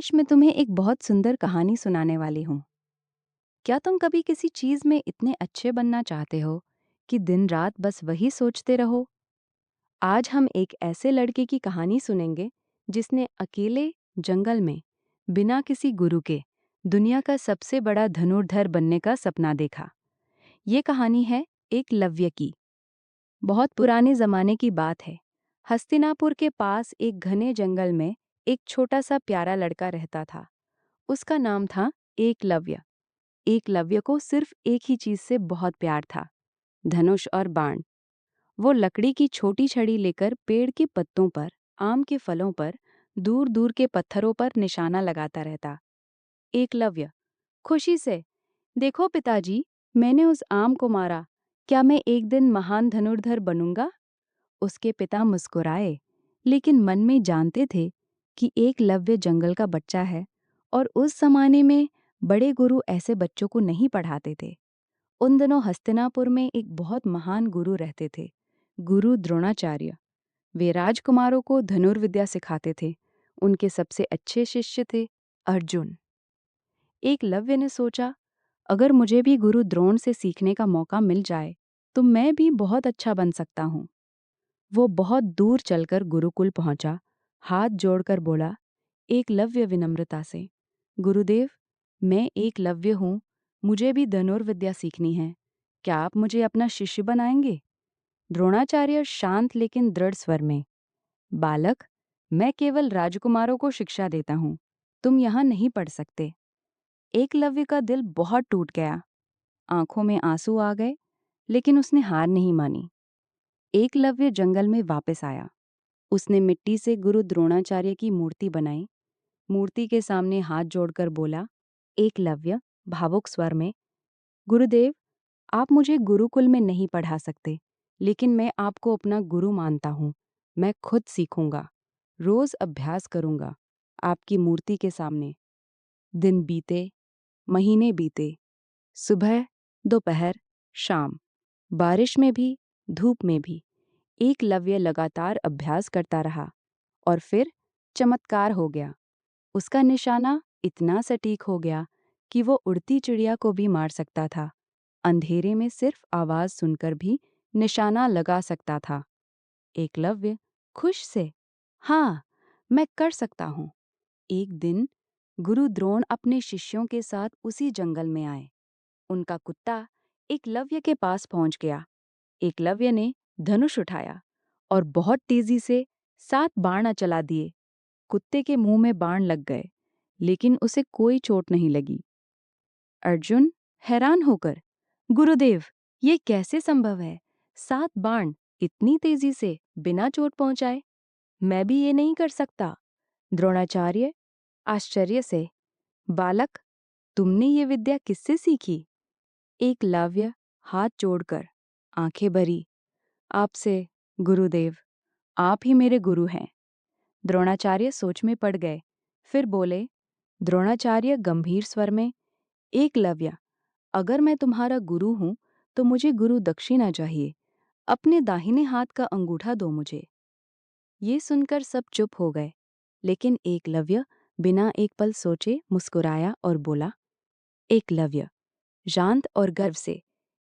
आज मैं तुम्हें एक बहुत सुंदर कहानी सुनाने वाली हूँ। क्या तुम कभी किसी चीज में इतने अच्छे बनना चाहते हो कि दिन रात बस वही सोचते रहो? आज हम एक ऐसे लड़के की कहानी सुनेंगे जिसने अकेले जंगल में बिना किसी गुरु के दुनिया का सबसे बड़ा धनुर्धर बनने का सपना देखा। ये कहानी है एकलव्य की। बहुत पुराने जमाने की बात है। हस्तिनापुर के पास एक घने जंगल में एक छोटा सा प्यारा लड़का रहता था। उसका नाम था एकलव्य। एकलव्य को सिर्फ एक ही चीज से बहुत प्यार था, धनुष और बाण। वो लकड़ी की छोटी छड़ी लेकर पेड़ के पत्तों पर, आम के फलों पर, दूर दूर के पत्थरों पर निशाना लगाता रहता। एकलव्य खुशी से, देखो पिताजी, मैंने उस आम को मारा। क्या मैं एक दिन महान धनुर्धर बनूंगा? उसके पिता मुस्कुराए, लेकिन मन में जानते थे कि एकलव्य जंगल का बच्चा है और उस जमाने में बड़े गुरु ऐसे बच्चों को नहीं पढ़ाते थे। उन दिनों हस्तिनापुर में एक बहुत महान गुरु रहते थे, गुरु द्रोणाचार्य। वे राजकुमारों को धनुर्विद्या सिखाते थे। उनके सबसे अच्छे शिष्य थे अर्जुन। एकलव्य ने सोचा, अगर मुझे भी गुरु द्रोण से सीखने का मौका मिल जाए तो मैं भी बहुत अच्छा बन सकता हूँ। वो बहुत दूर चलकर गुरुकुल पहुंचा, हाथ जोड़कर बोला, एकलव्य विनम्रता से, गुरुदेव, मैं एकलव्य हूँ, मुझे भी धनुर्विद्या सीखनी है। क्या आप मुझे अपना शिष्य बनाएंगे? द्रोणाचार्य शांत लेकिन दृढ़ स्वर में, बालक, मैं केवल राजकुमारों को शिक्षा देता हूँ, तुम यहाँ नहीं पढ़ सकते। एकलव्य का दिल बहुत टूट गया, आंखों में आंसू आ गए, लेकिन उसने हार नहीं मानी। एकलव्य जंगल में वापस आया। उसने मिट्टी से गुरु द्रोणाचार्य की मूर्ति बनाई। मूर्ति के सामने हाथ जोड़कर बोला, एकलव्य भावुक स्वर में, गुरुदेव, आप मुझे गुरुकुल में नहीं पढ़ा सकते, लेकिन मैं आपको अपना गुरु मानता हूँ। मैं खुद सीखूंगा, रोज अभ्यास करूंगा आपकी मूर्ति के सामने। दिन बीते, महीने बीते, सुबह, दोपहर, शाम, बारिश में भी, धूप में भी एकलव्य लगातार अभ्यास करता रहा। और फिर चमत्कार हो गया। उसका निशाना इतना सटीक हो गया कि वो उड़ती चिड़िया को भी मार सकता था। अंधेरे में सिर्फ आवाज सुनकर भी निशाना लगा सकता था। एकलव्य खुश से, हाँ, मैं कर सकता हूँ। एक दिन गुरु द्रोण अपने शिष्यों के साथ उसी जंगल में आए। उनका कुत्ता एकलव्य के पास पहुंच गया। एकलव्य ने धनुष उठाया और बहुत तेजी से 7 बाण चला दिए। कुत्ते के मुंह में बाण लग गए, लेकिन उसे कोई चोट नहीं लगी। अर्जुन हैरान होकर, गुरुदेव, ये कैसे संभव है? 7 बाण इतनी तेजी से बिना चोट पहुंचाए? मैं भी ये नहीं कर सकता। द्रोणाचार्य आश्चर्य से, बालक, तुमने ये विद्या किससे सीखी? एकलव्य हाथ जोड़कर, आंखें भरी, आपसे, गुरुदेव, आप ही मेरे गुरु हैं। द्रोणाचार्य सोच में पड़ गए। फिर बोले, द्रोणाचार्य गंभीर स्वर में, एकलव्य, अगर मैं तुम्हारा गुरु हूं तो मुझे गुरु दक्षिणा चाहिए। अपने दाहिने हाथ का अंगूठा दो मुझे। ये सुनकर सब चुप हो गए, लेकिन एकलव्य बिना एक पल सोचे मुस्कुराया और बोला, एकलव्य, शांत और गर्व से,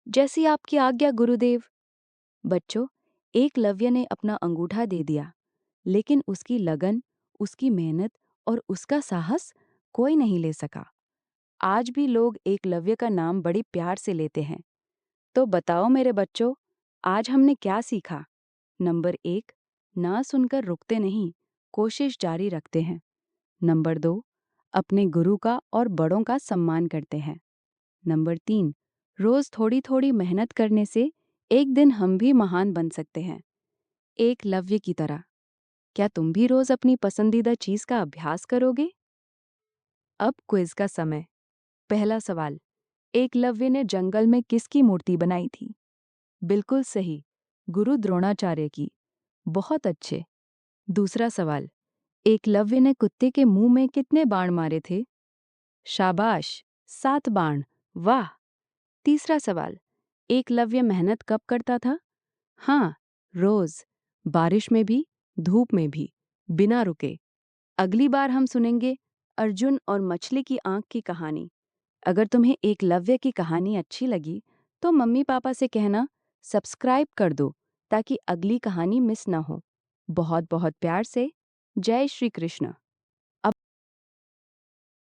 जैसी आपकी आज्ञा गुरुदेव। बच्चों, एकलव्य ने अपना अंगूठा दे दिया, लेकिन उसकी लगन, उसकी मेहनत और उसका साहस कोई नहीं ले सका। आज भी लोग एकलव्य का नाम बड़ी प्यार से लेते हैं। तो बताओ मेरे बच्चों, आज हमने क्या सीखा? नंबर 1, ना सुनकर रुकते नहीं, कोशिश जारी रखते हैं। नंबर 2, अपने गुरु का और बड़ों का सम्मान करते हैं। नंबर 3, रोज थोड़ी थोड़ी मेहनत करने से एक दिन हम भी महान बन सकते हैं, एकलव्य की तरह। क्या तुम भी रोज अपनी पसंदीदा चीज का अभ्यास करोगे? अब क्विज का समय। पहला सवाल, एकलव्य ने जंगल में किसकी मूर्ति बनाई थी? बिल्कुल सही, गुरु द्रोणाचार्य की। बहुत अच्छे। दूसरा सवाल, एकलव्य ने कुत्ते के मुंह में कितने बाण मारे थे? शाबाश, 7 बाण। वाह। तीसरा सवाल, एकलव्य मेहनत कब करता था? हाँ, रोज, बारिश में भी, धूप में भी, बिना रुके। अगली बार हम सुनेंगे अर्जुन और मछली की आंख की कहानी। अगर तुम्हें एकलव्य की कहानी अच्छी लगी तो मम्मी पापा से कहना सब्सक्राइब कर दो ताकि अगली कहानी मिस ना हो। बहुत बहुत प्यार से, जय श्री कृष्ण।